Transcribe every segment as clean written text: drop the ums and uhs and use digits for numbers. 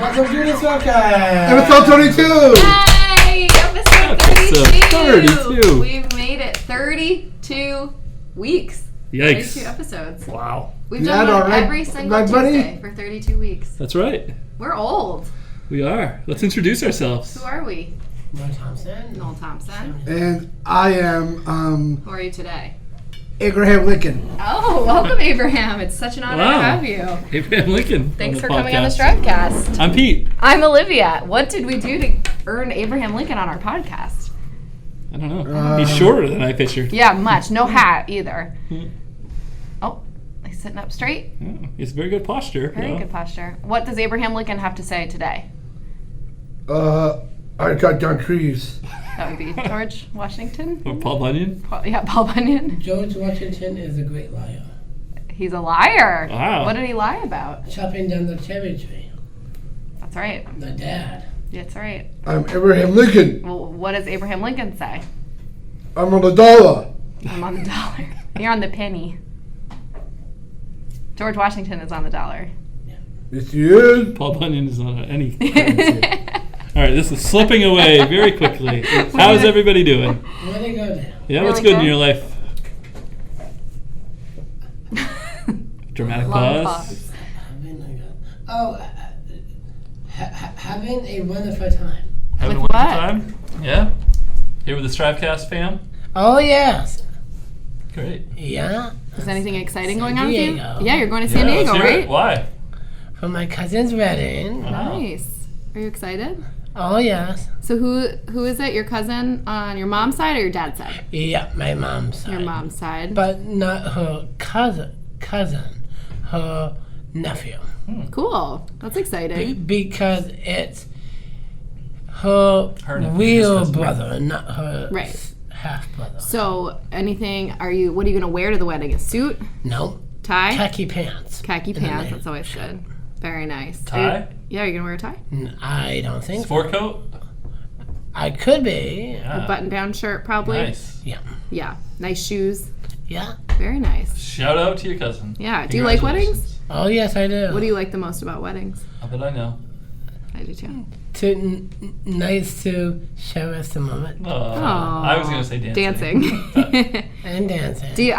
Welcome to the podcast. Episode 32. Yay! Episode 32. 32. We've made it 32 weeks. Yikes. 32 episodes. Wow. We've done Yeah, one right, every single my buddy. Tuesday for 32 weeks. That's right. We're old. We are. Let's introduce ourselves. Who are we? Noel Thompson. Noel Thompson. And I am Who are you today? Abraham Lincoln. Oh, welcome, Abraham. It's such an honor Wow. to have you. Abraham Lincoln. Thanks on for the coming on the podcast. Strivecast. I'm Pete. I'm Olivia. What did we do to earn Abraham Lincoln on our podcast? I don't know. He's shorter than I pictured. Yeah, much. No hat either. Hmm. Oh, he's sitting up straight. Yeah, he's very good posture. Very good posture. What does Abraham Lincoln have to say today? I cut down trees. That would be George Washington. Or Paul Bunyan. Paul Bunyan. George Washington is a great liar. He's a liar. Wow. What did he lie about? Chopping down the cherry tree. That's right. The dad. That's right. I'm Abraham Lincoln. Well, what does Abraham Lincoln say? I'm on the dollar. I'm on the dollar. You're on the penny. George Washington is on the dollar. Yes, he is. Paul Bunyan is not any currency. All right, this is slipping away very quickly. How's everybody doing? Where'd it go now? Yeah, what's Really good in good? your life? Dramatic Long pause. Having a wonderful time. Having a With wonderful what? time? Yeah? Here with the Strivecast fam? Oh, yes. Great. Yeah. Is anything exciting San going on with you? Diego. Yeah, you're going to San Yeah, Diego, let's hear it. right? Why? For my cousin's wedding. Wow. Nice. Are you excited? Oh, yes. So who is it? Your cousin on your mom's side or your dad's side? Yeah, my mom's side. Your mom's side. But not her cousin. Her nephew. Cool. That's exciting. Because it's her Her nephew, real his cousin. brother, not her Right. half brother. So what are you going to wear to the wedding? A suit? No. Tie? Khaki pants. Khaki And a pants. name. That's always good. Very nice. Tie? Yeah, you're going to wear a tie? I don't think so. Sport coat? I could be. Yeah. Button-down shirt, probably? Nice. Yeah. Yeah. Nice shoes. Yeah. Very nice. Shout out to your cousin. Yeah. Do you like weddings? Congratulations. Oh, yes, I do. What do you like the most about weddings? I bet I know. I do too. Nice to show us the moment. I was going to say dancing. Dancing. And dancing. You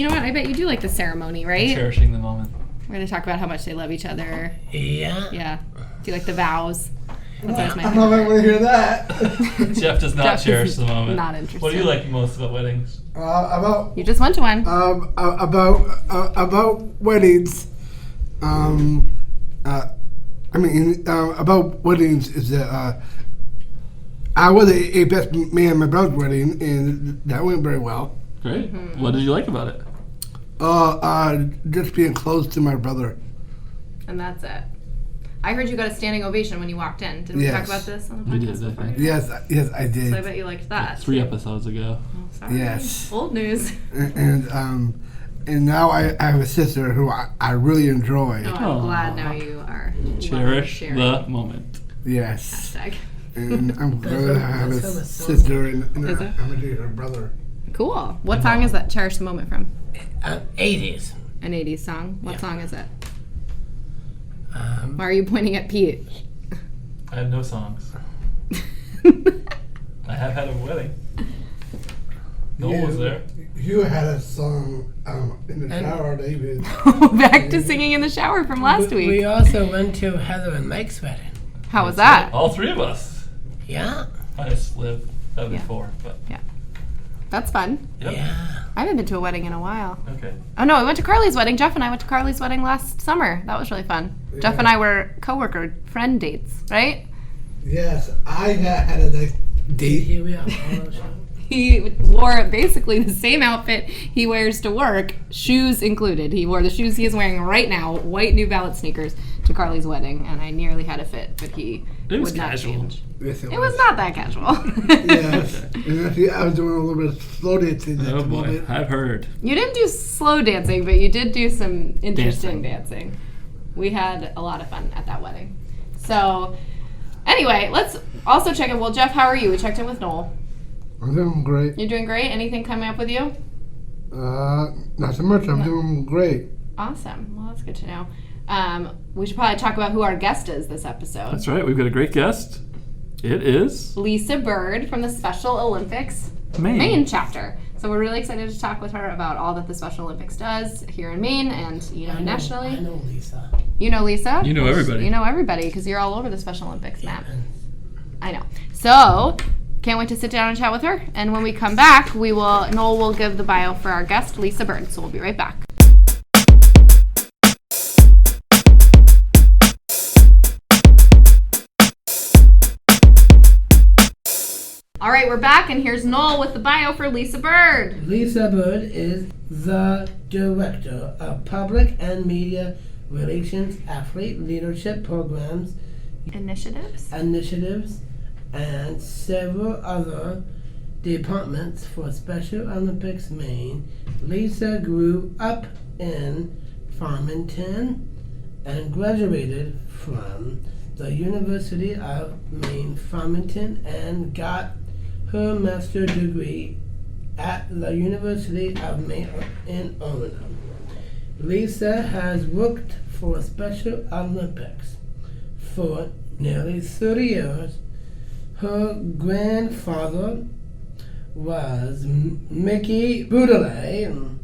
know what? I bet you do like the ceremony, right? Cherishing the moment. We're going to talk about how much they love each other. Yeah. Yeah. Do you like the vows? That's always my I'm not favorite. going to hear that. Jeff does not Jeff is cherish the moment. not interested. What do you like most about weddings? About You just went to one. about weddings. About weddings is that I was a best man at my brother's wedding, and that went very well. Great. What did you like about it? Just being close to my brother. And that's it. I heard you got a standing ovation when you walked in. Did we talk Yes. about this on the We podcast did, I before? think. Yes, I did. So I bet you liked that. 3 episodes ago. Oh, sorry. Yes. Old news. And now I have a sister who I really enjoy. Oh, I'm Aw. glad now you are. Cherish sharing. the moment. Yes. Hashtag. And I'm glad I have a That's so sister and Is it? I'm gonna do her brother. Cool. What song is that? Cherish the Moment from? 80s. An 80s song. What Yeah. song is it? Why are you pointing at Pete? I have no songs. I have had a wedding. Noel was there. You had a song in the shower, David. Back to singing in the shower from last We week. also went to Heather and Mike's wedding. How was that? All 3 of us. Yeah. I just lived. That would Yeah. be 4, but That's fun. yep. Yeah. I haven't been to a wedding in a while. Okay. Oh no, I went to Carly's wedding. Jeff and I went to Carly's wedding last summer. That was really fun. Jeff and I were coworker friend dates, right? Yes, I had a nice date. Here we are. He wore basically the same outfit he wears to work, shoes included. He wore the shoes he is wearing right now, white New Balance sneakers, to Carly's wedding, and I nearly had a fit, but he It was would not casual. change. Yes, It was not that casual. Yes. And actually, I was doing a little bit of slow dancing at Oh the boy, moment. I've heard. You didn't do slow dancing, but you did do some interesting dancing. We had a lot of fun at that wedding. So, anyway, let's also check in. Well, Jeff, how are you? We checked in with Noel. I'm doing great. You're doing great. Anything coming up with you? Not so much. I'm doing great. Awesome. Well, that's good to know. We should probably talk about who our guest is this episode. That's right. We've got a great guest. It is Lisa Bird from the Special Olympics Maine chapter. So we're really excited to talk with her about all that the Special Olympics does here in Maine and, nationally. I know Lisa. You know Lisa? You know everybody. You know everybody because you're all over the Special Olympics, Matt. I know. So, can't wait to sit down and chat with her. And when we come back, Noel will give the bio for our guest, Lisa Bird. So we'll be right back. All right, we're back, and here's Noel with the bio for Lisa Bird. Lisa Bird is the Director of Public and Media Relations, Athlete Leadership Programs, Initiatives. and several other departments for Special Olympics Maine. Lisa grew up in Farmington and graduated from the University of Maine, Farmington, and got her master's degree at the University of Maine in Owena. Lisa has worked for Special Olympics for nearly 30 years. Her grandfather was Mickey Boudrelet,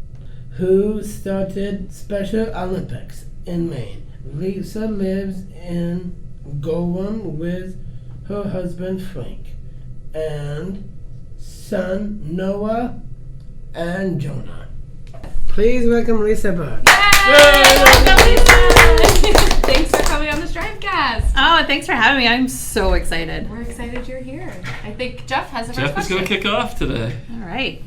who started Special Olympics in Maine. Lisa lives in Gorham with her husband Frank and son Noah and Jonah. Please welcome Lisa Bird. Welcome, Lisa! Thanks for coming on the Strivecast. Oh, thanks for having me. I'm so excited. We're excited you're here. I think Jeff has a first Jeff is question. going to kick off today. All right.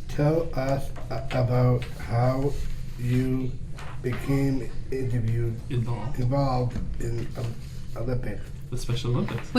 Tell us about how you became involved in Olympics. The Special Olympics.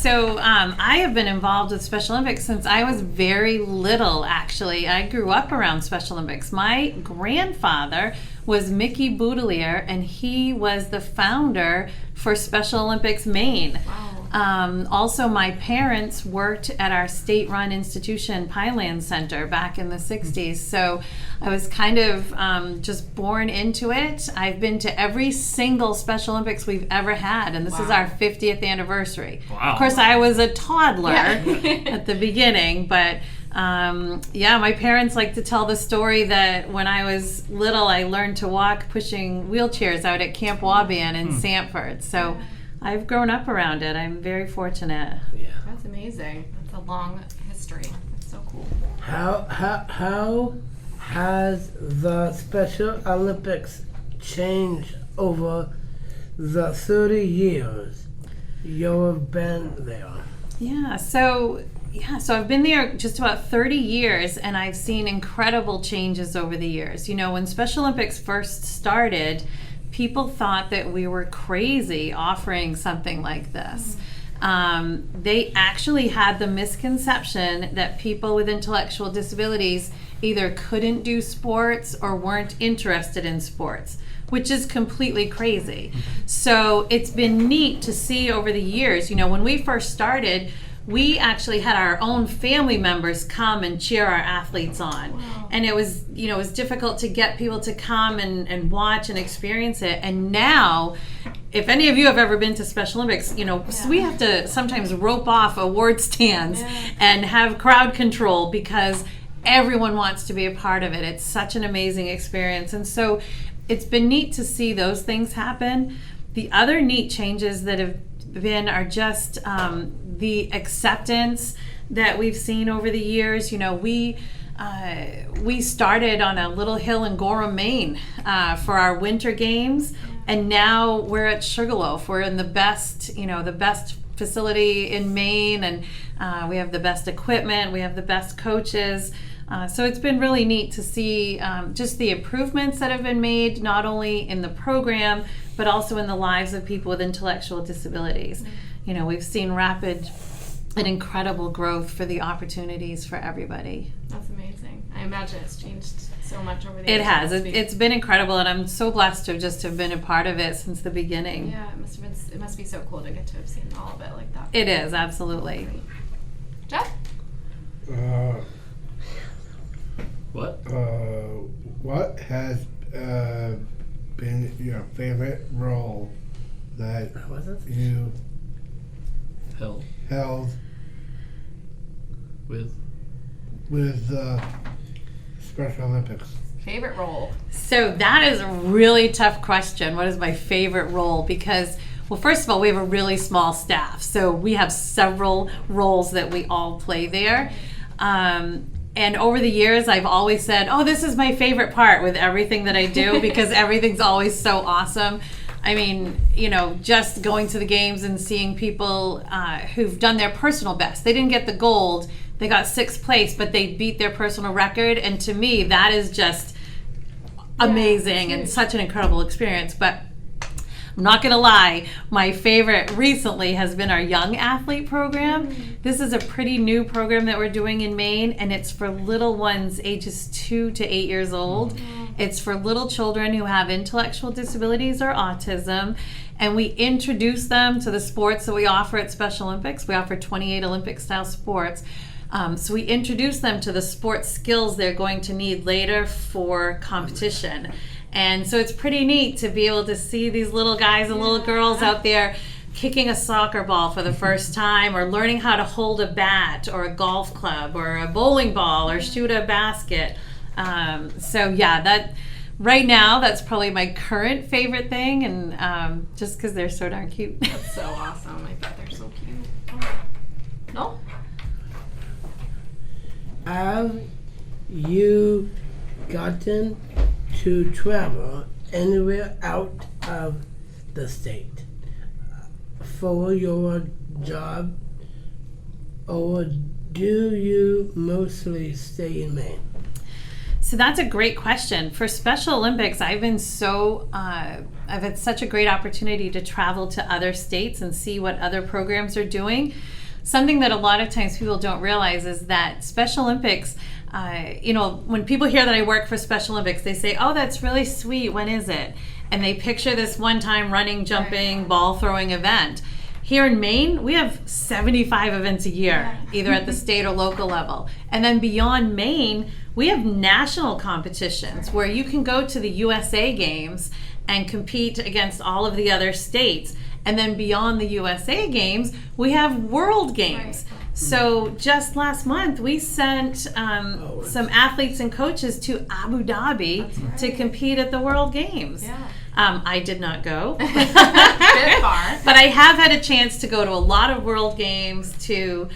So I have been involved with Special Olympics since I was very little, actually. I grew up around Special Olympics. My grandfather was Mickey Boudrelet, and he was the founder for Special Olympics Maine. Wow. Also, my parents worked at our state-run institution, Pineland Center, back in the 60s. So I was kind of just born into it. I've been to every single Special Olympics we've ever had, and this is our 50th anniversary. Wow. Of course, I was a toddler Yeah. at the beginning, but my parents like to tell the story that when I was little, I learned to walk pushing wheelchairs out at Camp Waban in Sanford. So I've grown up around it. I'm very fortunate. That's amazing. That's a long history. That's so cool. How has the Special Olympics changed over the 30 years you've been there? So I've been there just about 30 years, and I've seen incredible changes over the years. When Special Olympics first started, people thought that we were crazy offering something like this. They actually had the misconception that people with intellectual disabilities either couldn't do sports or weren't interested in sports, which is completely crazy. So it's been neat to see over the years. When we first started, we actually had our own family members come and cheer our athletes on. Wow. And it was difficult to get people to come and watch and experience it. And now, if any of you have ever been to Special Olympics, we have to sometimes rope off award stands and have crowd control because everyone wants to be a part of it. It's such an amazing experience. And so it's been neat to see those things happen. The other neat changes that have been are just the acceptance that we've seen over the years. We started on a little hill in Gorham, Maine for our winter games, and now we're at Sugarloaf. We're in the best facility in Maine, and we have the best equipment, we have the best coaches. So it's been really neat to see just the improvements that have been made, not only in the program, but also in the lives of people with intellectual disabilities. We've seen rapid and incredible growth for the opportunities for everybody. That's amazing. I imagine it's changed so much over the It years. has. It's been incredible, and I'm so blessed to have been a part of it since the beginning. Yeah, it must be so cool to get to have seen all of it like that. It is, absolutely. Jeff? Well, What? What has been your favorite role that Was it? you Hell. held With. with the Special Olympics? Favorite role? So that is a really tough question. What is my favorite role? Because, well, first of all, we have a really small staff. So we have several roles that we all play there. And over the years, I've always said, oh, this is my favorite part with everything that I do because everything's always so awesome. I mean, just going to the games and seeing people who've done their personal best. They didn't get the gold. They got 6th place, but they beat their personal record. And to me, that is just amazing and such an incredible experience. But I'm not going to lie, my favorite recently has been our young athlete program. This is a pretty new program that we're doing in Maine, and it's for little ones ages 2 to 8 years old. It's for little children who have intellectual disabilities or autism, and we introduce them to the sports that we offer at Special Olympics. We offer 28 Olympic-style sports. So we introduce them to the sports skills they're going to need later for competition. And so it's pretty neat to be able to see these little guys and little girls out there kicking a soccer ball for the first time, or learning how to hold a bat or a golf club or a bowling ball or shoot a basket. That right now, that's probably my current favorite thing, and just because they're so darn cute. That's so awesome. I bet they're so cute. No? Have you gotten to travel anywhere out of the state for your job, or do you mostly stay in Maine? So that's a great question. For Special Olympics, I've had such a great opportunity to travel to other states and see what other programs are doing. Something that a lot of times people don't realize is that Special Olympics, when people hear that I work for Special Olympics, they say, oh, that's really sweet. When is it? And they picture this one-time running, jumping, ball throwing event. Here in Maine, we have 75 events a year, either at the state or local level. And then beyond Maine, we have national competitions where you can go to the USA Games and compete against all of the other states. And then beyond the USA Games, we have World Games. So just last month, we sent some athletes and coaches to Abu Dhabi to compete at the World Games. Yeah. I did not go. Bit far. But I have had a chance to go to a lot of World Games, to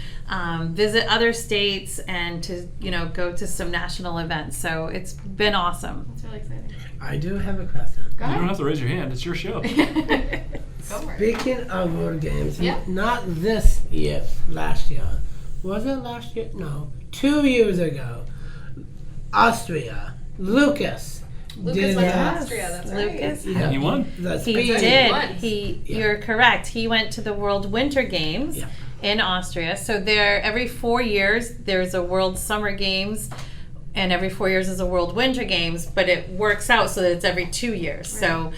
visit other states, and to go to some national events. So it's been awesome. That's really exciting. I do have a question. Go You don't ahead. have to raise your hand. It's your show. Go for it. Speaking of World Games, Yeah. not this year, last year. Was it last year? No. 2 years ago. Austria. Lucas Lucas went to Austria, that's right. Lucas? Yeah. He won. The He speed. did. won. You're correct. He went to the World Winter Games Yeah. in Austria. So every 4 years, there's a World Summer Games, and every 4 years is a World Winter Games, but it works out so that it's every 2 years. Right. So,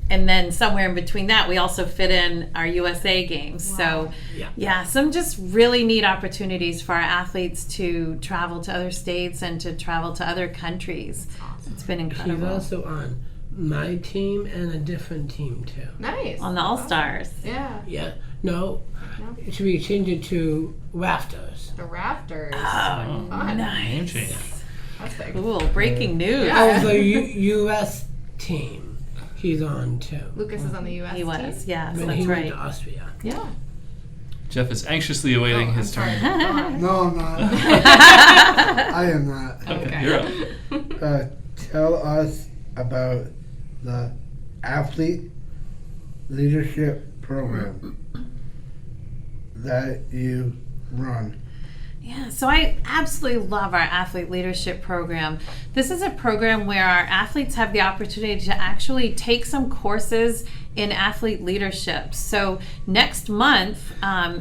and then somewhere in between that, we also fit in our USA Games. Wow. So, Yeah. some just really neat opportunities for our athletes to travel to other states and to travel to other countries. Awesome. It's been He's incredible. also on my team and a different team too. Nice. On the All-Stars. Yeah. Yeah. No. No. Should we change it to Rafters? The Raptors. Oh, Fun. Name nice. change. That's big. Cool. Breaking news. Yeah. Oh, the U.S. team. He's on too. Lucas is on the U.S. He was, team? yes, But that's he went right. to Austria. Yeah. Jeff is anxiously awaiting Oh, his I'm turn. sorry. Go on. No, I'm not. I am not. Okay, you're up. Tell us about the athlete leadership program that you run. Yeah, so I absolutely love our athlete leadership program. This is a program where our athletes have the opportunity to actually take some courses in athlete leadership. So next month,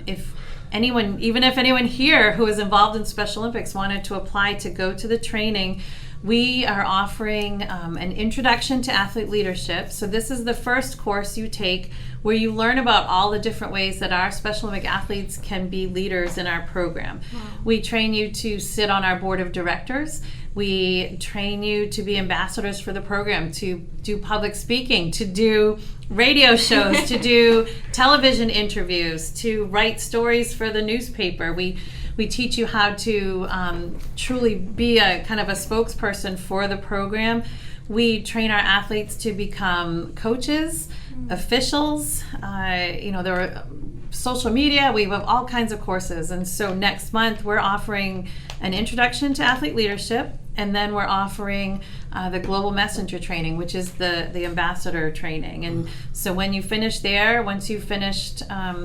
if anyone here who is involved in Special Olympics wanted to apply to go to the training, we are offering an introduction to athlete leadership. So this is the first course you take where you learn about all the different ways that our Special Olympic athletes can be leaders in our program. Wow. We train you to sit on our board of directors. We train you to be ambassadors for the program, to do public speaking, to do radio shows, to do television interviews, to write stories for the newspaper. We teach you how to truly be a kind of a spokesperson for the program. We train our athletes to become coaches, officials. There are social media. We have all kinds of courses. And so next month we're offering an introduction to athlete leadership, and then we're offering the Global Messenger training, which is the ambassador training. And so when you finish there, once you've finished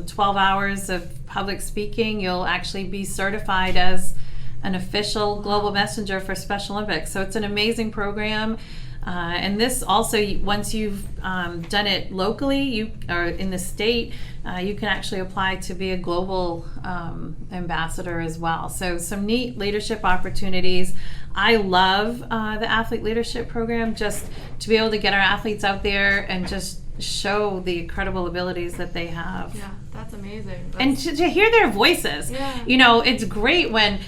12 hours of public speaking, you'll actually be certified as an official Global Messenger for Special Olympics. So it's an amazing program. And this also, once you've done it locally, or in the state, you can actually apply to be a global ambassador as well. So some neat leadership opportunities. I love the athlete leadership program, just to be able to get our athletes out there and just show the incredible abilities that they have. Yeah, that's amazing. And to hear their voices. Yeah. It's great when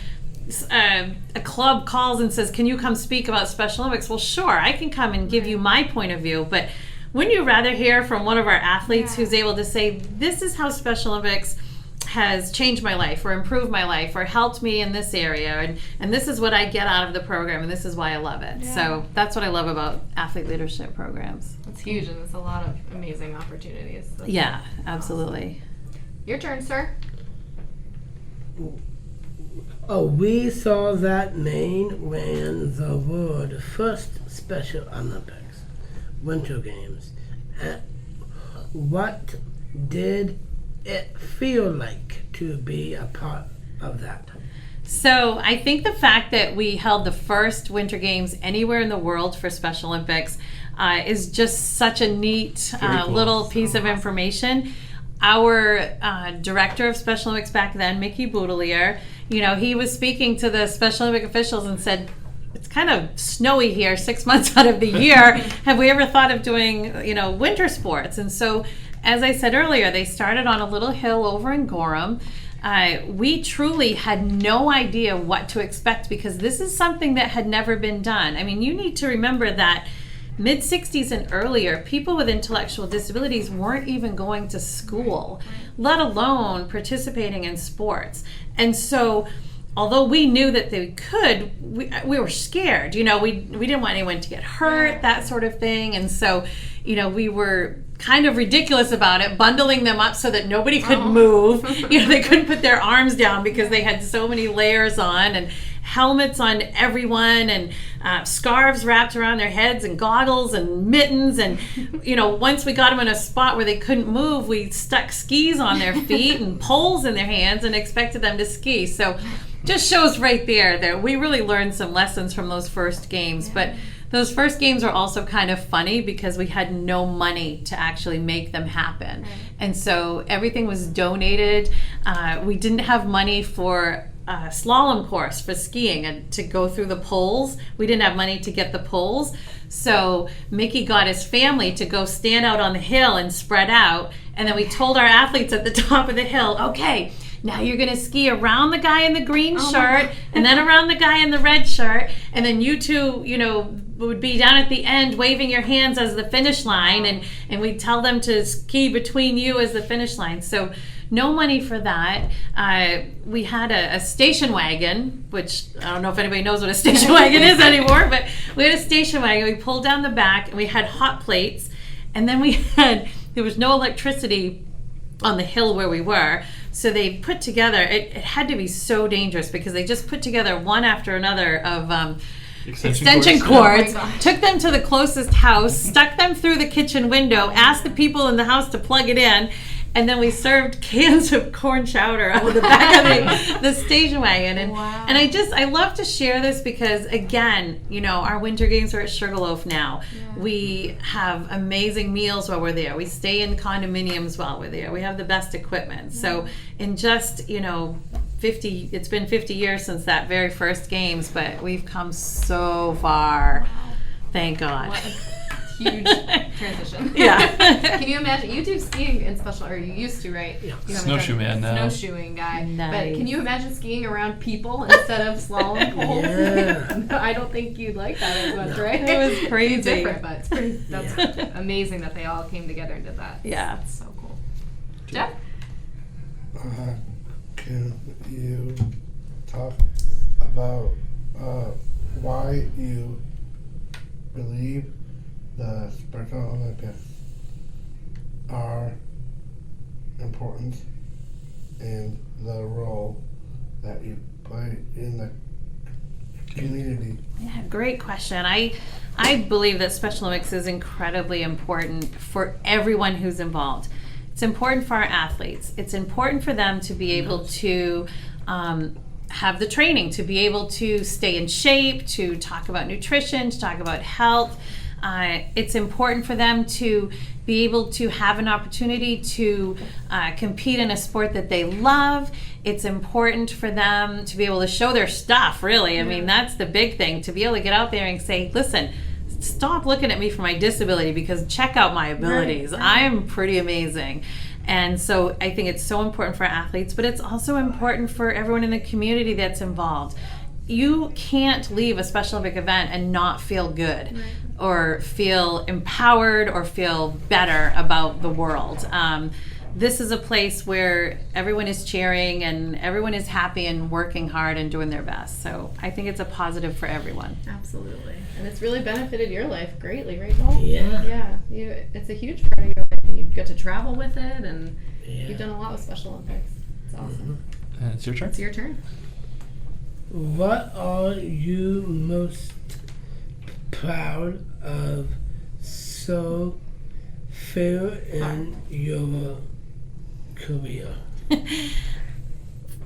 a club calls and says, can you come speak about Special Olympics? Well, sure, I can come and give you my point of view, but wouldn't you rather hear from one of our athletes who's able to say, this is how Special Olympics has changed my life, or improved my life, or helped me in this area, and this is what I get out of the program, and this is why I love it. Yeah. So that's what I love about athlete leadership programs. It's huge, and it's a lot of amazing opportunities. That's Yeah, absolutely. Your turn, sir. Oh, we saw that Maine ran the world first Special Olympics, Winter Games. What did it feel like to be a part of that? So I think the fact that we held the first Winter Games anywhere in the world for Special Olympics is just such a neat Very cool. little piece of information. Our director of Special Olympics back then, Mickey Boudelier, he was speaking to the Special Olympic officials and said, it's kind of snowy here 6 months out of the year. Have we ever thought of doing, winter sports? And so, as I said earlier, they started on a little hill over in Gorham. We truly had no idea what to expect, because this is something that had never been done. I mean, you need to remember that mid-60s and earlier, people with intellectual disabilities weren't even going to school, let alone participating in sports. And so, although we knew that they could, we were scared. We didn't want anyone to get hurt, that sort of thing. And so, we were kind of ridiculous about it, bundling them up so that nobody could move. They couldn't put their arms down because they had so many layers on, and helmets on everyone, and scarves wrapped around their heads, and goggles and mittens. And once we got them in a spot where they couldn't move, we stuck skis on their feet and poles in their hands and expected them to ski. So just shows right there that we really learned some lessons from those first games. But those first games are also kind of funny because we had no money to actually make them happen. And so everything was donated. We didn't have money for a slalom course for skiing and to go through the poles. We didn't have money to get the poles. So Mickey got his family to go stand out on the hill and spread out. And then we told our athletes at the top of the hill, okay, now you're going to ski around the guy in the green shirt, and then around the guy in the red shirt, and then you two, would be down at the end waving your hands as the finish line, and we'd tell them to ski between you as the finish line. So no money for that. We had a station wagon, which I don't know if anybody knows what a station wagon is anymore, but we had a station wagon. We pulled down the back, and we had hot plates, and then there was no electricity on the hill where we were. So they put together, it had to be so dangerous because they just put together one after another of extension cords, took them to the closest house, stuck them through the kitchen window, asked the people in the house to plug it in, and then we served cans of corn chowder out of the back of the station wagon. And I love to share this because, again, our Winter Games are at Sugarloaf now. We have amazing meals while we're there. We stay in condominiums while we're there. We have the best equipment. So in just, it's been 50 years since that very first games, but we've come so far. Wow. Thank God. What a huge transition. Yeah. Can you imagine? You do skiing in special, or you used to, right? Yeah. You haven't Snowshoe done- man now. Snowshoeing guy. Nice. But can you imagine skiing around people instead of slalom poles? Yeah. I don't think you'd like that as much, right? It was It's crazy. different, but it's pretty, that's amazing that they all came together and did that. Yeah. It's so cool. Jeff? Can you talk about why you believe the Special Olympics are important and the role that you play in the community? Yeah, great question. I believe that Special Olympics is incredibly important for everyone who's involved. It's important for our athletes. It's important for them to be able to have the training, to be able to stay in shape, to talk about nutrition, to talk about health. It's important for them to be able to have an opportunity to compete in a sport that they love. It's important for them to be able to show their stuff, really. I mean, that's the big thing, to be able to get out there and say, listen, stop looking at me for my disability because check out my abilities. Right. I'm pretty amazing. And so I think it's so important for athletes, but it's also important for everyone in the community that's involved. You can't leave a Special Olympic event and not feel good or feel empowered or feel better about the world. This is a place where everyone is cheering and everyone is happy and working hard and doing their best. So I think it's a positive for everyone. Absolutely. And it's really benefited your life greatly, right, Noel? Yeah. Yeah. It's a huge part of your life, and you get to travel with it, and Yeah. you've done a lot with Special Olympics. It's awesome. And it's your turn. It's your turn. What are you most proud of so far in your career?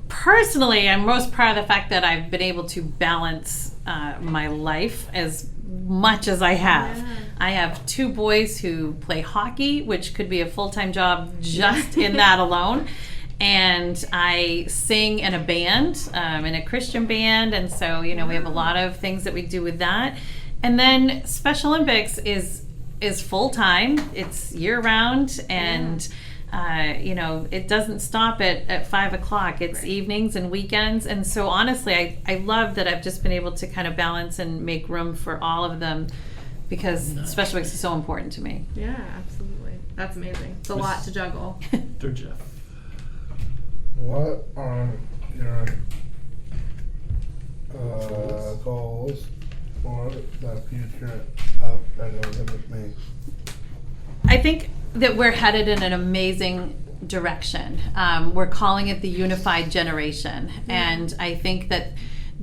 Personally, I'm most proud of the fact that I've been able to balance my life as much as I have. Yeah. I have 2 boys who play hockey, which could be a full-time job just in that alone. And I sing in a band, in a Christian band, and so we have a lot of things that we do with that. And then Special Olympics is full-time. It's year-round, and it doesn't stop at 5 o'clock. It's evenings and weekends. And so honestly, I love that I've just been able to kind of balance and make room for all of them because Special Olympics is so important to me. Yeah, absolutely. That's amazing. It's a lot to juggle. Third Jeff. What are your goals for the future of Special Olympics Maine? I think that we're headed in an amazing direction. We're calling it the unified generation, and I think that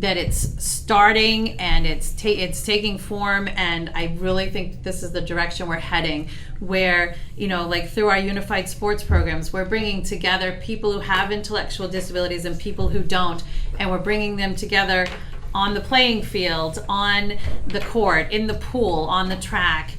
it's starting and it's taking form, and I really think this is the direction we're heading, where like through our unified sports programs, we're bringing together people who have intellectual disabilities and people who don't, and we're bringing them together on the playing field, on the court, in the pool, on the track.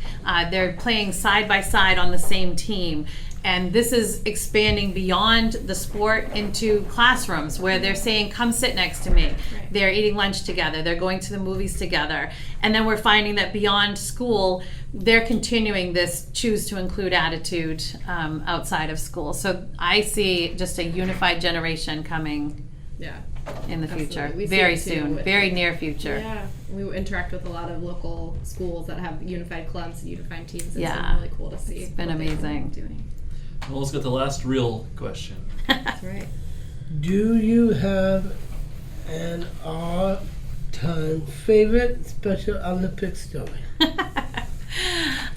They're playing side by side on the same team. And this is expanding beyond the sport into classrooms where they're saying, come sit next to me. Right. They're eating lunch together. They're going to the movies together. And then we're finding that beyond school, they're continuing this choose to include attitude outside of school. So I see just a unified generation coming in the future. We see Very it too soon, with- very near future. Yeah, we interact with a lot of local schools that have unified clubs and unified teams. It's Yeah. been really cool to see. It's been what they've amazing. Doing. Well, let's get the last real question. That's right. Do you have an all-time favorite Special Olympics story?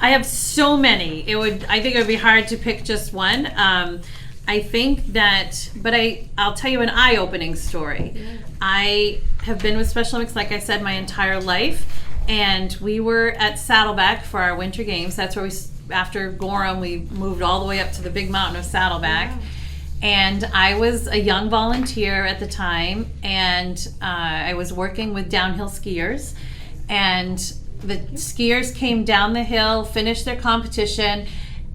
I have so many. I think it would be hard to pick just one. I think that, but I'll tell you an eye-opening story. Yeah. I have been with Special Olympics, like I said, my entire life, and we were at Saddleback for our winter games. That's where after Gorham, we moved all the way up to the big mountain of Saddleback. Wow. And I was a young volunteer at the time, and I was working with downhill skiers, and the skiers came down the hill, finished their competition,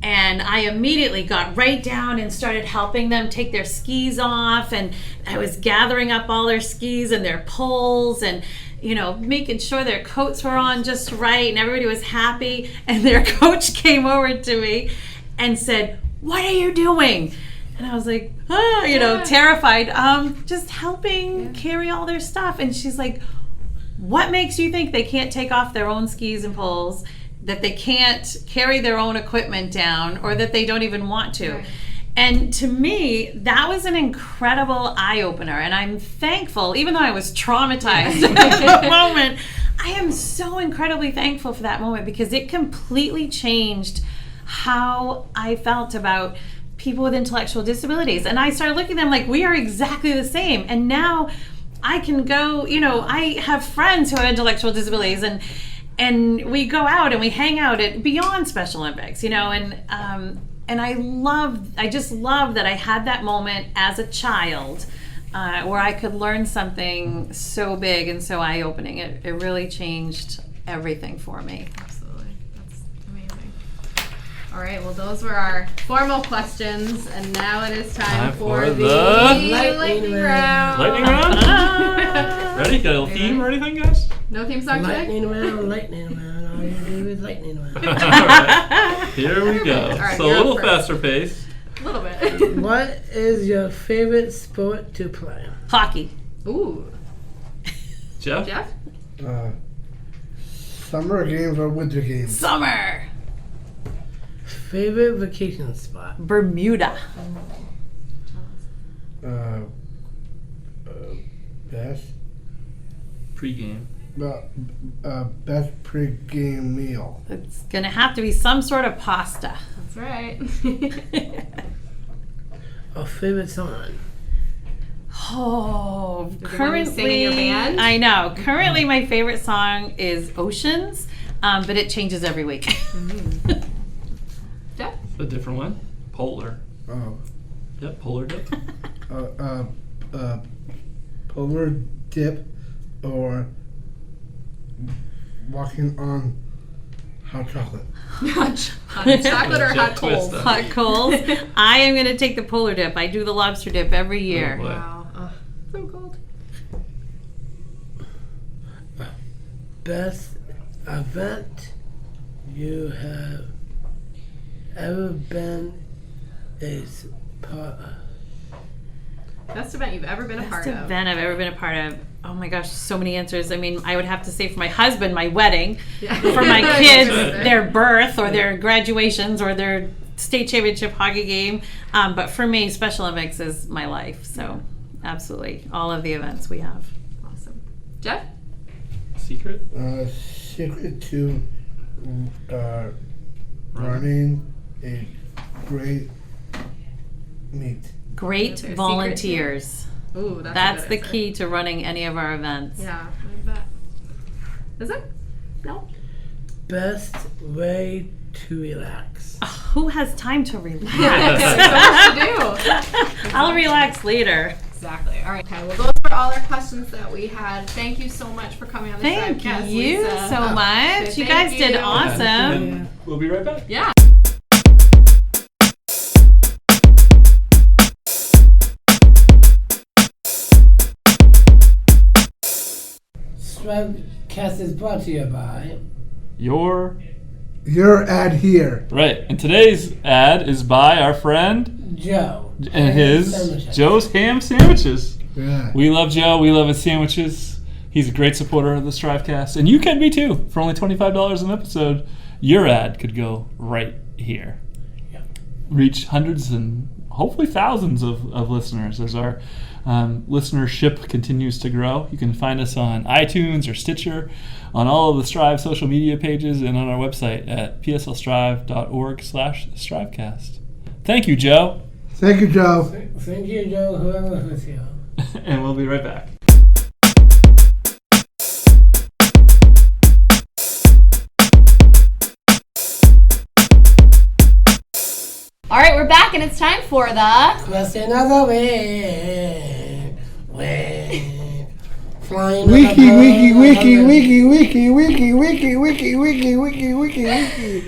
And I immediately got right down and started helping them take their skis off. And I was gathering up all their skis and their poles and, making sure their coats were on just right and everybody was happy. And their coach came over to me and said, "What are you doing?" And I was like, terrified. Just helping carry all their stuff. And she's like, "What makes you think they can't take off their own skis and poles, that they can't carry their own equipment down, or that they don't even want to?" Right. And to me, that was an incredible eye-opener. And I'm thankful, even though I was traumatized at that moment, I am so incredibly thankful for that moment, because it completely changed how I felt about people with intellectual disabilities. And I started looking at them like, we are exactly the same. And now I can go, I have friends who have intellectual disabilities, and we go out and we hang out at beyond Special Olympics, and I just love that I had that moment as a child where I could learn something so big and so eye-opening. It really changed everything for me. Absolutely. That's amazing. All right, well, those were our formal questions, and now it is time for the lightning round. Lightning round? Ready? Got a little theme or anything, guys? No theme song today? Lightning round. All you do is lightning round. All right. Here we go. All right, So a you're little up first. faster pace. A little bit. What is your favorite sport to play? Hockey. Ooh. Jeff? Jeff? Summer games or winter games? Summer. Favorite vacation spot? Bermuda. Best? Pre-game. Best pre-game meal. It's going to have to be some sort of pasta. That's right. Or favorite song? Oh, Is it when you currently, sing in your band? I know. Currently, my favorite song is Oceans, but it changes every week. Jeff? A different one. Polar. Oh. Yep, polar dip. Polar dip or walking on hot chocolate. Hot chocolate or hot Jeff coals? Twist. Hot coals. I am going to take the polar dip. I do the lobster dip every year. Oh, boy. Wow. So cold. Best event you have ever been a part of? Best event you've ever been a part Best of? event I've ever been a part of. Oh my gosh, so many answers. I mean, I would have to say for my husband, my wedding. Yeah. For my kids, their birth or their graduations or their state championship hockey game. But for me, Special Olympics is my life. So absolutely, all of the events we have. Awesome. Jeff? Secret? Secret to running a great meet. Great Is there a secret volunteers. Ooh, That's a the good answer. key to running any of our events. Yeah, I bet. Is it? No. Best way to relax? Who has time to relax? So much to do. I'll relax later. Exactly. All right. Okay. Well, those were all our questions that we had. Thank you so much for coming on the Thank podcast, you Lisa. so much. So You guys thank did you. awesome. And we'll be right back. Yeah. Strivecast is brought to you by Your ad here. right. And today's ad is by our friend Joe and his Sandwiches. Joe's Ham Sandwiches. Yeah. We love Joe. We love his sandwiches. He's a great supporter of the Strivecast, and you can be too. For only $25 an episode, your ad could go right here. Yeah. Reach hundreds and hopefully thousands of listeners as our listenership continues to grow. You can find us on iTunes or Stitcher, on all of the Strive social media pages, and on our website at pslstrive.org/strivecast. Thank you, Joe. Thank you, Joe. Thank you, Joe, whoever was here. And we'll be right back. All right, we're back, and it's time for the Question of the week. Flying Wiki, above wiki, wiki, the wiki, wiki, wiki, wiki, wiki, wiki, wiki, wiki, wiki.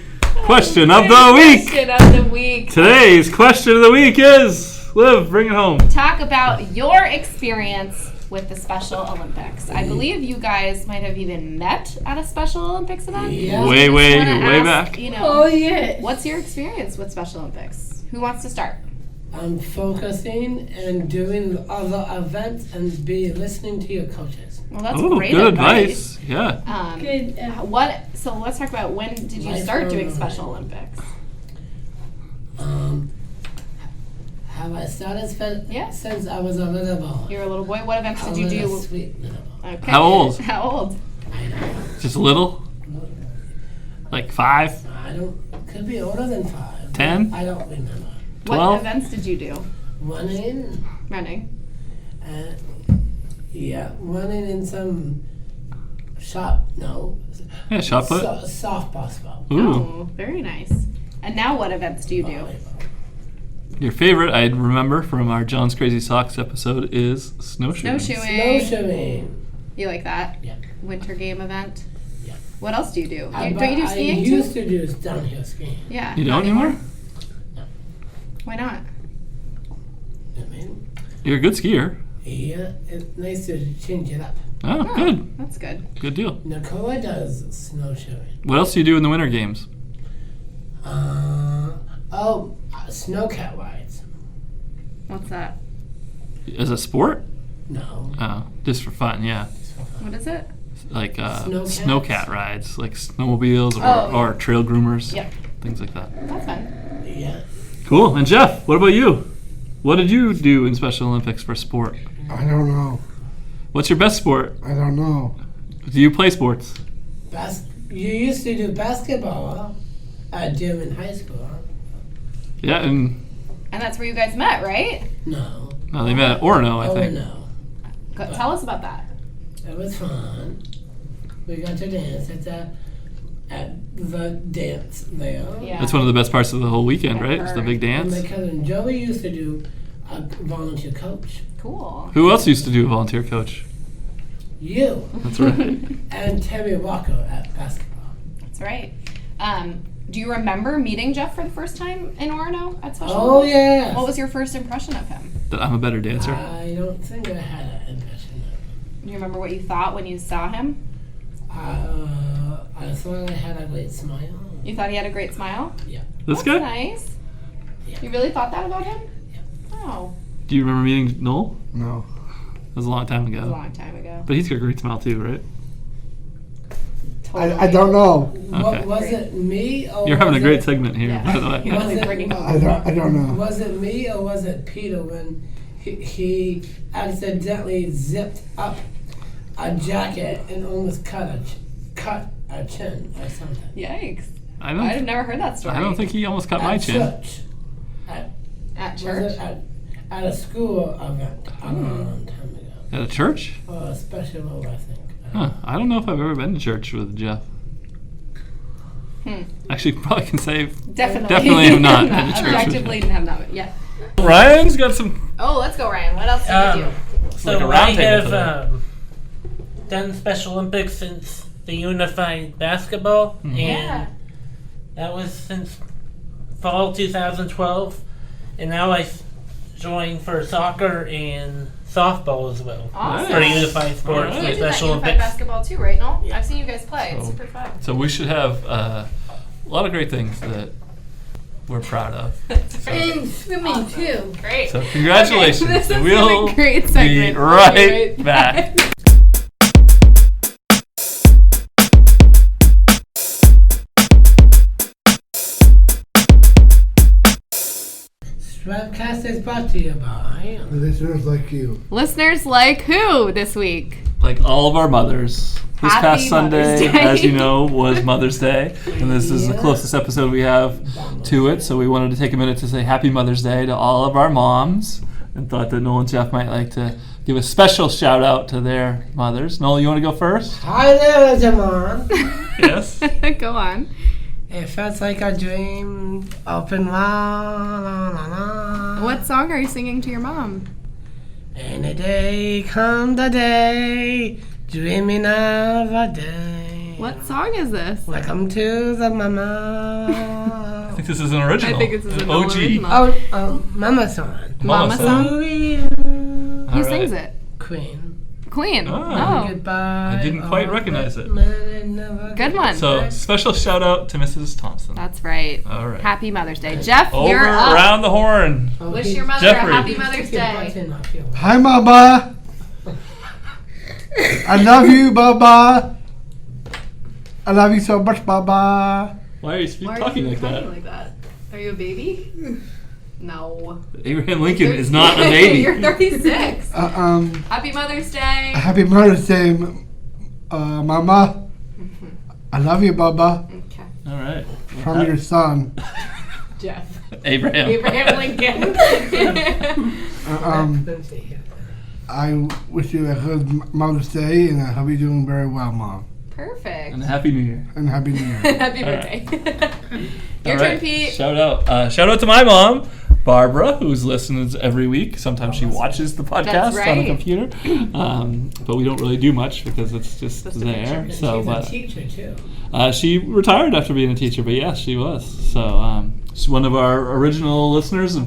Question of the week. Question of the week. Today's question of the week is, Liv, bring it home. Talk about your experience with the Special Olympics. I believe you guys might have even met at a Special Olympics event. Yeah. Way Just wanna ask, back. You know, yeah. what's your experience with Special Olympics? Who wants to start? I'm focusing and doing other events and be listening to your coaches. Well, that's Ooh, great good advice. Yeah. So let's talk about, when did you start doing Special Olympics? Have I started Yeah. since I was a little boy? You were a little boy. What events did you A little do? sweet little boy. Okay. How old? How old? I know. Just a little? Like 5? I don't. Could be older than 5. 10? I don't remember. 12? What events did you do? Running. Running. Running in some shop. No. Yeah, shot put. Softball spot. Ooh. Oh, very nice. And now what events do you do? Volleyball. Your favorite, I remember from our John's Crazy Socks episode, is snowshoeing. Snowshoeing. You like that? Yeah. Winter game event? Yeah. What else do you do? I Don't you do skiing I too? used to do downhill skiing. Yeah. You not don't anymore? Why not? I mean, You're a good skier. yeah, it's nice to change it up. Oh, Oh, good. That's good. Good deal. Nicola does snowshoeing. What else do you do in the winter games? Snowcat rides. What's that? As a sport? No. Oh, just for fun, yeah. What is it? Like Snowcats? snowcat rides, like snowmobiles Oh, or trail groomers. Yep. Things like that. That's fun. Yeah. Cool. And Jeff, what about you? What did you do in Special Olympics for sport? I don't know. What's your best sport? I don't know. Do you play sports? You used to do basketball at gym in high school. Yeah, and And that's where you guys met, right? No. no, they met at Orono, I Oh, think. no. Tell us about that. It was fun. We got to dance at the dance there. Yeah. That's one of the best parts of the whole weekend, I've right? It's the heard. big And dance. my cousin Joey used to do a volunteer coach. Cool. Who else used to do a volunteer coach? You. That's right. And Terry Walker at basketball. That's right. Do you remember meeting Jeff for the first time in Orono at Special Oh, Olympics? yeah. What was your first impression of him? That I'm a better dancer. I don't think I had an impression Do you remember what you thought when you saw him? I thought I had a great smile. You thought he had a great smile? Yeah. This That's guy? nice. Yeah. You really thought that about him? Yeah. Oh, Do you remember meeting Noel? No. That was a long time it was a ago. long time ago. But he's got a great smile too, right? Totally. I don't know. Okay. Was it me or You're having a was great it- segment here, Yeah. by the way. You're Was really it- bringing home. I don't know. Was it me or was it Peter when he accidentally zipped up a jacket and almost cut a chin or something? Yikes. I I've never heard that story. don't think he almost cut my At chin. church. At Was church? it at a school event a long time ago. At a church? Or a special role, I think. Huh. I don't know if I've ever been to church with Jeff. Hmm. Actually, probably can say Definitely have not been to church with Objectively have not. Yeah. Ryan's got some. Oh, let's go, Ryan. What else did you do? So like a I round table have today. done Special Olympics since the unified basketball, Mhm. Yeah. and that was since fall 2012, and now I joined for soccer and softball as well Awesome. for unified sports Alright. You and did that Special unified Olympics. basketball too, right, Noel? Yeah. I've seen you guys play. It's So- super fun. So we should have a lot of great things that we're proud of. And swimming too. Great. So congratulations. Okay, this has We'll been a great be segment. We'll right back. Webcast is brought to you by Listeners like you. Listeners like who this week? Like all of our mothers. This Happy past Sunday, Mother's Day. as you know, was Mother's Day. And this is the Yeah. closest episode we have to it. So we wanted to take a minute to say Happy Mother's Day to all of our moms. And thought that Noel and Jeff might like to give a special shout out to their mothers. Noel, you want to go first? Hi there, Jamon. Yes. Go on. It felt like a dream. Open la la la la. What song are you singing to your mom? And a day come the day, dreaming of a day. What song is this? Welcome to the Mama. I think this is an original. I think this is an OG. original. Mama song. Mama song? All Who right. sings it? Queen. Queen. Oh. Oh, Goodbye. I didn't quite recognize it. good one. So special shout out to Mrs. Thompson. That's right. All right. Happy Mother's Day. Jeff, Over you're up. around the horn. Wish your mother Jeffrey. a happy Mother's Day. Hi, Mama. I love you, Baba. I love you so much, Baba. Why are you talking like that? like that? Are you a baby? No. Abraham Lincoln is not a baby. You're 36. Happy Mother's Day. Happy Mother's Day, Mama. I love you, Baba. Okay. All right. From your son. Jeff. Abraham. Abraham Lincoln. I wish you a good Mother's Day, and I hope you're doing very well, Mom. Perfect. And Happy New Year. And Happy New Year. Happy All birthday. All Your right. turn, Pete. Shout out to my mom, Barbara, who's listens every week. Sometimes she watches the podcast That's on the right. computer, but we don't really do much because it's just Just a there. picture. So, She's a but teacher too. she retired after being a teacher, but yes, she was. So she's one of our original listeners, and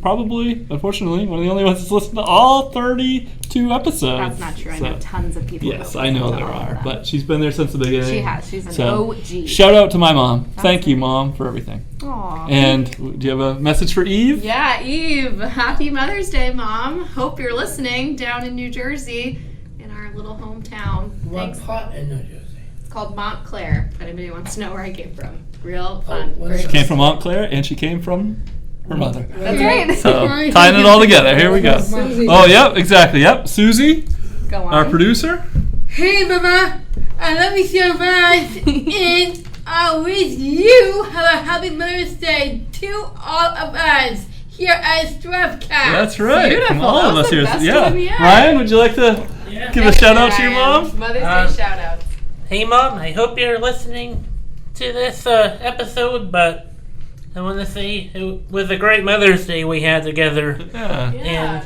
probably, unfortunately, one of the only ones that's listened to all 32 episodes. That's not true. I So- know tons of people. Yes, that I know listen to there all of are, them. but she's been there since the beginning. She has. She's an So, OG. Shout out to my mom. Thank you, right. Mom, for everything. Aw. And do you have a message for Eve? Yeah, Eve. Happy Mother's Day, Mom. Hope you're listening down in New Jersey, in our little hometown. What Thanks. part in New Jersey? It's called Montclair. If anybody wants to know where I came from, real fun. what Very is She cool. came from Montclair, and she came from her mother. That's right. So tying it all together. Here we go. Susie. Oh, yep, exactly. Yep, Susie, Go on. our producer. Hey, Mama, I love you so much, and I wish you have a happy Mother's Day to all of us here at Strapcast. That's right. Beautiful. From all That of was us the here. best Yeah. one yet. Ryan, would you like to give a shout out to your Ryan. mom? Mother's Uh, Day shout outs. Hey, Mom, I hope you're listening to this episode, but I want to say it was a great Mother's Day we had together. Yeah. Yeah.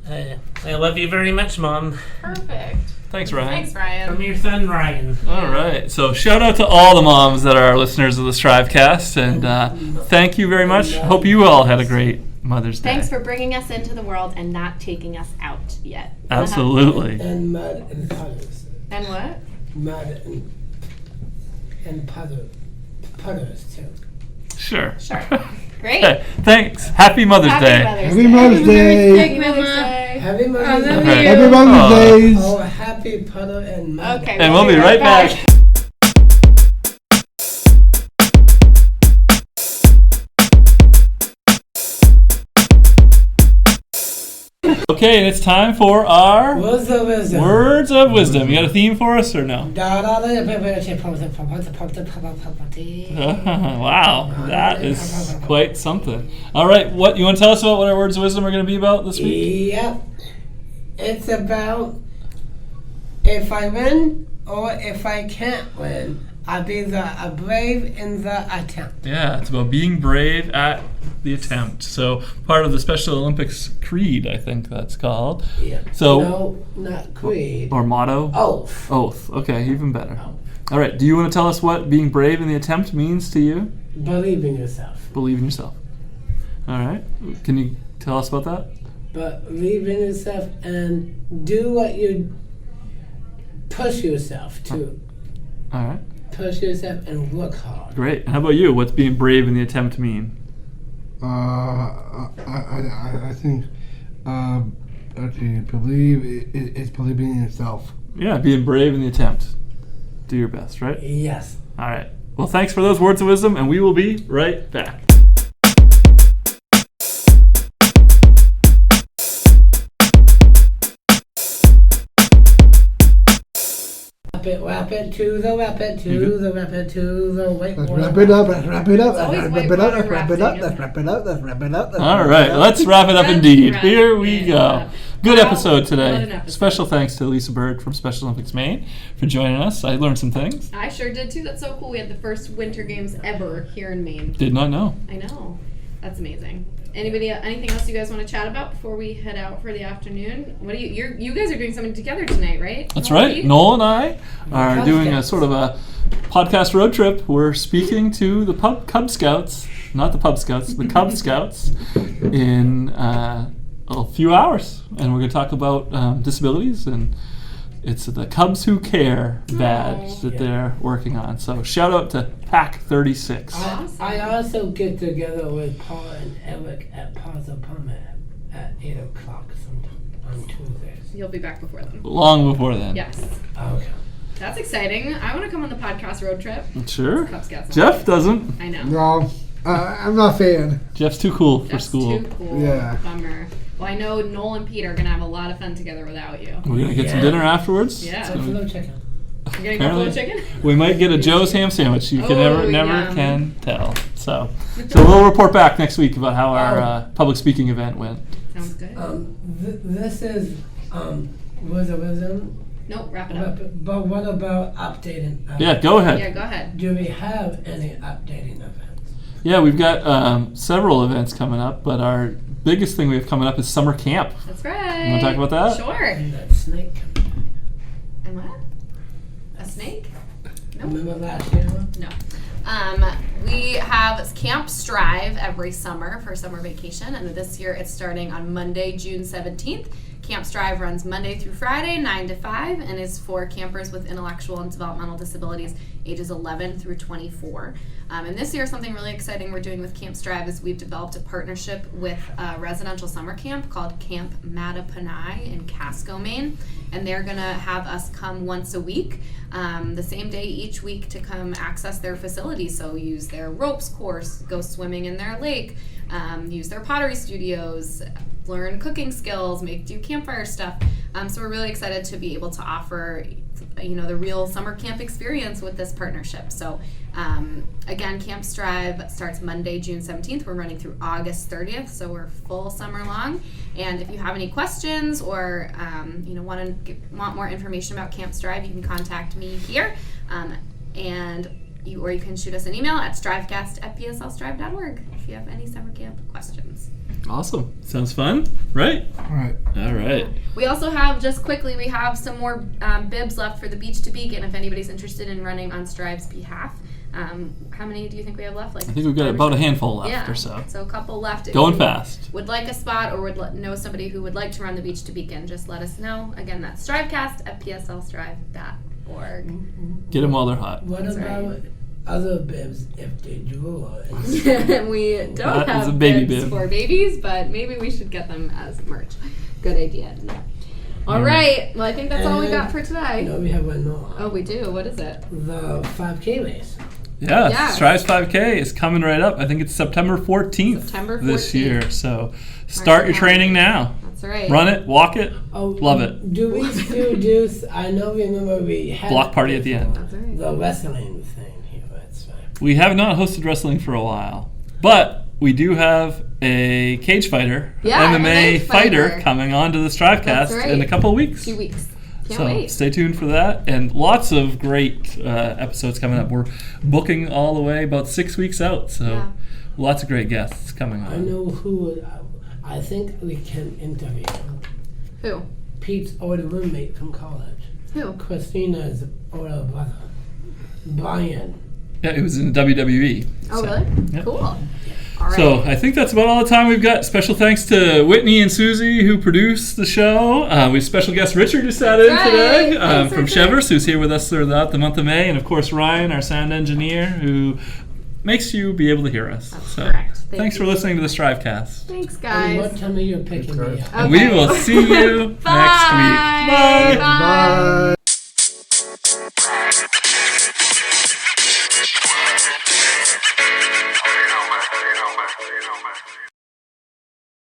And I love you very much, Mom. Perfect. Thanks, Ryan. Thanks, Ryan. From your son, Ryan. All right. So shout out to all the moms that are listeners of the Strivecast, and thank you very much. Hope you all had a great Mother's Day. Thanks for bringing us into the world and not taking us out yet. Absolutely. And mud and puddles. And what? Mud and puddles too. Sure. Sure. Great. Okay. Thanks. Happy Mother's Day. Happy Mother's Day. Happy Mother's Day. Happy Mother's I love Day. Okay. you. Happy Mother's Days. Oh, happy puddle and mud. Okay. And we'll be right back. Okay, and it's time for our Words of wisdom. words of wisdom. You got a theme for us or no? Wow, that is quite something. All right, what you want to tell us about what our words of wisdom are going to be about this week? Yep. It's about if I win or if I can't win, I'll be a brave in the attempt. Yeah, it's about being brave at the attempt. So part of the Special Olympics creed, I think that's called, Yeah. So- no, not creed. or motto. Oath. Oath. Okay, even better. All right, do you want to tell us what being brave in the attempt means to you? Believe in yourself. Believe in yourself. All right, can you tell us about that? Believe in yourself and do what you push yourself to. All right, Push yourself and work hard. great. And how about you? What's being brave in the attempt mean? I think actually believe it's believing in yourself. Yeah, being brave in the attempt. Do your best, right? Yes. All right. Well, thanks for those words of wisdom, and we will be right back. Wrap it to the wrap it to the wrap it to the white Let's water. wrap it up. Let's wrap it up. Let's always wrap white it up. water Let's wrap it up. rafting, Let's wrap it up. Let's wrap it up. All right, let's wrap it up Let's indeed. wrap Here it we go. up. Good Wow, episode what an today. episode. Special thanks to Lisa Berg from Special Olympics Maine for joining us. I learned some things. I sure did too. That's so cool. We had the first Winter Games ever here in Maine. Did not know. I know. That's amazing. Anything else you guys want to chat about before we head out for the afternoon? What do you guys are doing something together tonight, right? That's right. Noel and I are doing a sort of a podcast road trip. We're speaking to the Cub Scouts, not the Pub Scouts, the Cub Scouts in a few hours. And we're going to talk about disabilities, and it's the Cubs Who Care badge that they're working on. So shout out to Pack 36. I also get together with Paul and Eric at Plaza Palma at 8 o'clock sometime on Tuesdays. You'll be back before then. Long before then. Yes. Okay. That's exciting. I want to come on the podcast road trip. Sure. Cub Scouts. Jeff doesn't. I know. No, I'm not a fan. Jeff's too cool for That's school. too cool. Yeah. Bummer. Well, I know Noel and Pete are going to have a lot of fun together without you. We're going to get some dinner afterwards. Yeah. It's gonna be- Buffalo chicken. You're going to go for the chicken? We might get a Joe's ham sandwich. You can Oh, never yum. can tell. So we'll report back next week about how our public speaking event went. Sounds good. This is wisdom. Nope, wrap it up. But what about updating? Yeah, go ahead. Yeah, go ahead. Do we have any updating events? Yeah, we've got several events coming up, but our biggest thing we have coming up is summer camp. That's right. You want to talk about that? Sure. And that snake. And what? A snake? Nope. Remember last year? No. We have Camp Strive every summer for summer vacation, and this year it's starting on Monday, June 17th. Camp Strive runs Monday through Friday, 9 to 5, and is for campers with intellectual and developmental disabilities ages 11 through 24. And this year, something really exciting we're doing with Camp Strive is we've developed a partnership with a residential summer camp called Camp Mattapanai in Casco, Maine. And they're going to have us come once a week, the same day each week, to come access their facilities. So use their ropes course, go swimming in their lake, use their pottery studios, learn cooking skills, do campfire stuff. So we're really excited to be able to offer, the real summer camp experience with this partnership. So again, Camp Strive starts Monday, June 17th. We're running through August 30th, so we're full summer long. And if you have any questions or want more information about Camp Strive, you can contact me here, or you can shoot us an email at strivecast@pslstrive.org if you have any summer camp questions. Awesome. Sounds fun, right? All right. We also have, just quickly, we have some more bibs left for the Beach to Beacon if anybody's interested in running on Strive's behalf. How many do you think we have left? I think we've got about a handful left or so. So a couple left. If Going you fast. would like a spot or know somebody who would like to run the Beach to Beacon, just let us know. Again, that's strivecast@pslstrive.org. Get them while they're hot. What That's about other bibs if they drool? We don't That is a have baby bibs bib. for babies, but maybe we should get them as merch. Good idea. All right. Well, I think that's all we got for today. No, we have one more. Oh, we do. What is it? The 5K race. Yeah, Yes. Strive's 5K is coming right up. I think it's September 14th September this 14th. year. So start your training now. That's right. Run it, walk it, Oh, love it. Do we still do? I know. Remember we had Block party at the end. That's right. The wrestling thing here. That's right. We have not hosted wrestling for a while, but we do have a cage fighter, Yeah, MMA MMA fighter fighter. coming on to the Strivecast That's right. in a couple of weeks. 2 weeks. Can't So wait. stay tuned for that, and lots of great episodes coming up. We're booking all the way about 6 weeks out, so Yeah. lots of great guests coming I on. know who. I think we can interview Who? Pete's older roommate from college. Who? Christina's older brother, Brian. Yeah, it was in WWE. Oh, so, really? yep. Cool. All right. So I think that's about all the time we've got. Special thanks to Whitney and Susie who produced the show. We have special guest Richard who sat in That's today right. Thanks, from Richard. Chevers, who's here with us throughout the month of May, and of course Ryan, our sound engineer, who makes you be able to hear us. That's So correct. thanks for listening to the Strivecast. Thanks, And guys. what time are you picking me up? And we will see you next week. Bye. Bye. Bye. Bye.